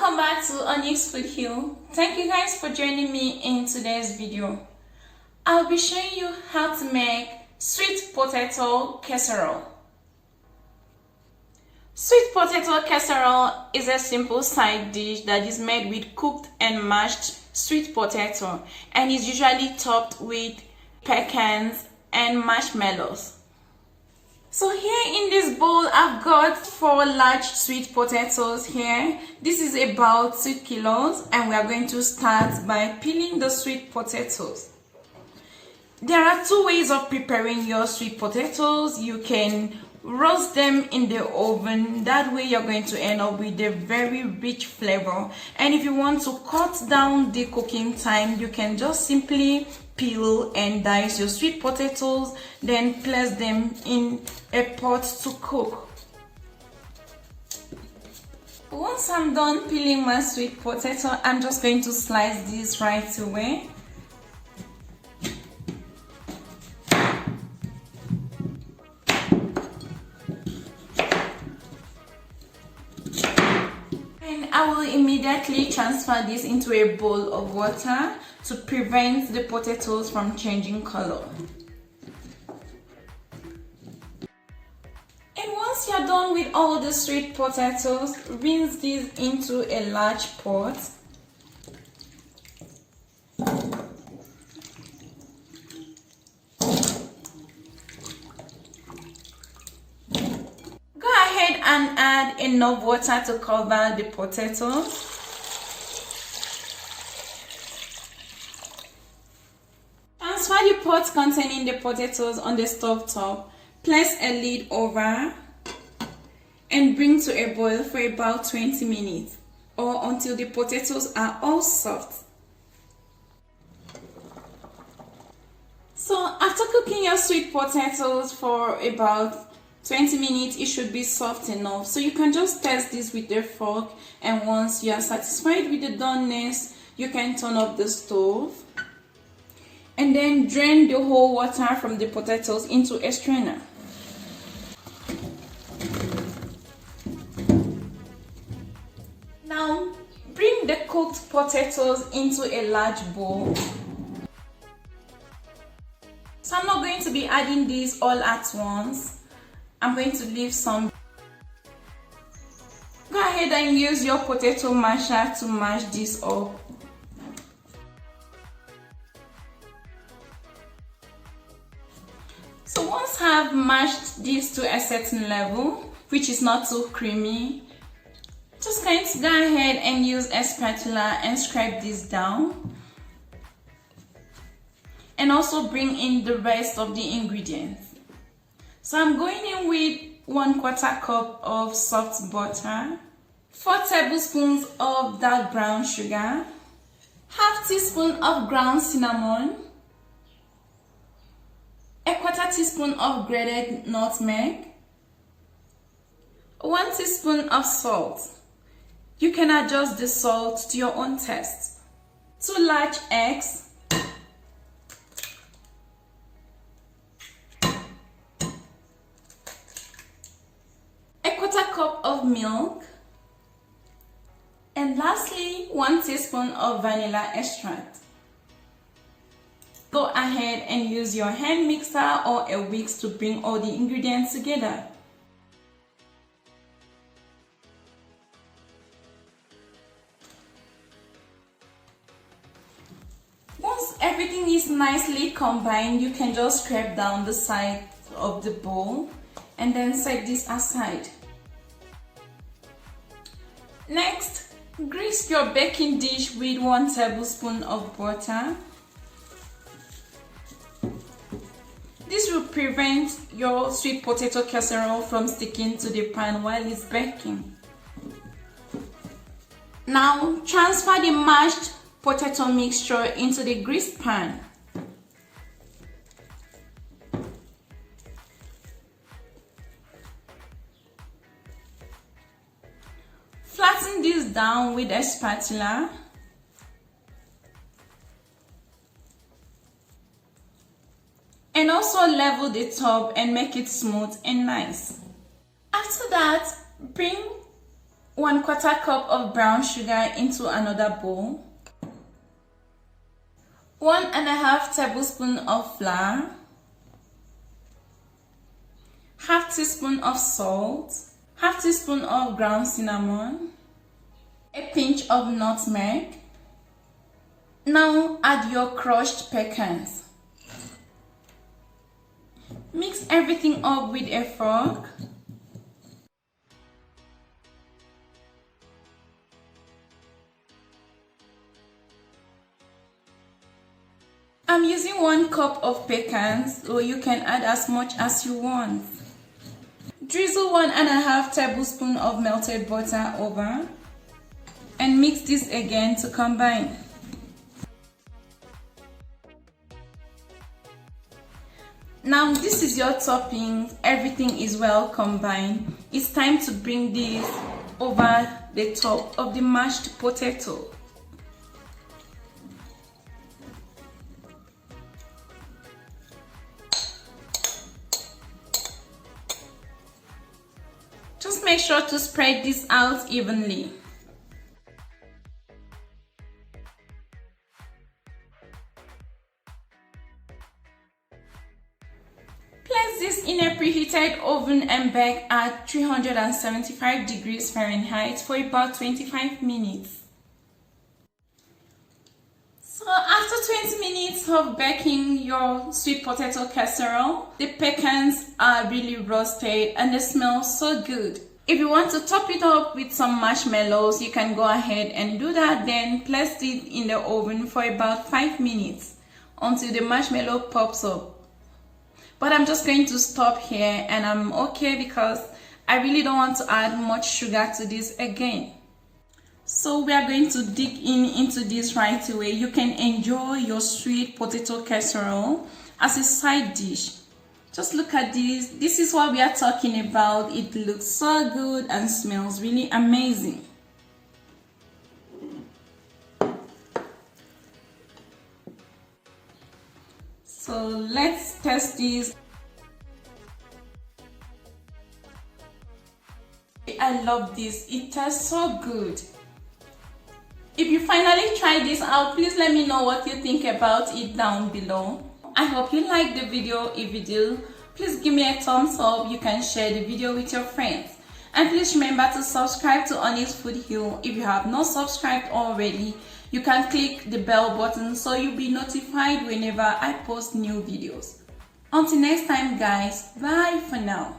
Welcome back to Onyx Food Hill. Thank you guys for joining me in today's video. I'll be showing you how to make sweet potato casserole. Sweet potato casserole is a simple side dish that is made with cooked and mashed sweet potato and is usually topped with pecans and marshmallows. So here in this bowl, I've got 4 large sweet potatoes here. This is about 2 kilos and we are going to start by peeling the sweet potatoes. There are 2 ways of preparing your sweet potatoes. You can roast them in the oven. That way you're going to end up with a very rich flavor. And if you want to cut down the cooking time, you can just simply peel and dice your sweet potatoes, then place them in a pot to cook. Once I'm done peeling my sweet potato, I'm just going to slice this right away. And I will immediately transfer this into a bowl of water to prevent the potatoes from changing color. And once you're done with all the sweet potatoes, rinse these into a large pot. Go ahead and add enough water to cover the potatoes. Transfer the pot containing the potatoes on the stove top. Place a lid over and bring to a boil for about 20 minutes or until the potatoes are all soft. So after cooking your sweet potatoes for about 20 minutes, it should be soft enough. So you can just test this with a fork, and once you are satisfied with the doneness, you can turn off the stove. And then drain the whole water from the potatoes into a strainer. Now, bring the cooked potatoes into a large bowl. So I'm not going to be adding these all at once. I'm going to leave some. Go ahead and use your potato masher to mash this up. So once I've mashed this to a certain level, which is not too creamy, just going to go ahead and use a spatula and scrape this down. And also bring in the rest of the ingredients. So I'm going in with 1/4 cup of soft butter, 4 tablespoons of dark brown sugar, half teaspoon of ground cinnamon, 1/4 teaspoon of grated nutmeg, 1 teaspoon of salt. You can adjust the salt to your own taste. 2 large eggs, 1/4 cup of milk, and lastly 1 teaspoon of vanilla extract. Go ahead and use your hand mixer or a whisk to bring all the ingredients together. Once everything is nicely combined, you can just scrape down the side of the bowl and then set this aside. Next, grease your baking dish with 1 tablespoon of butter. This will prevent your sweet potato casserole from sticking to the pan while it's baking. Now transfer the mashed potato mixture into the greased pan. Flatten this down with a spatula. And also level the top and make it smooth and nice. After that, bring 1/4 cup of brown sugar into another bowl, 1½ tablespoon of flour, half teaspoon of salt, half teaspoon of ground cinnamon, a pinch of nutmeg. Now add your crushed pecans. Mix everything up with a fork. I'm using 1 cup of pecans, so you can add as much as you want. Drizzle 1½ tablespoon of melted butter over and mix this again to combine. Now this is your topping. Everything is well combined. It's time to bring this over the top of the mashed potato. Just make sure to spread this out evenly. Place this in a preheated oven and bake at 375 degrees Fahrenheit for about 25 minutes. So after 20 minutes of baking your sweet potato casserole, the pecans are really roasted and they smell so good. If you want to top it up with some marshmallows, you can go ahead and do that. Then place it in the oven for about 5 minutes until the marshmallow pops up. But I'm just going to stop here and I'm okay because I really don't want to add much sugar to this again. So we are going to dig into this right away. You can enjoy your sweet potato casserole as a side dish. Just look at this. This is what we are talking about. It looks so good and smells really amazing. So let's test this. I love this. It tastes so good. If you finally try this out, please let me know what you think about it down below. I hope you liked the video. If you do, please give me a thumbs up. You can share the video with your friends. And please remember to subscribe to Honey's Food Hill. If you have not subscribed already, you can click the bell button so you'll be notified whenever I post new videos. Until next time guys, bye for now.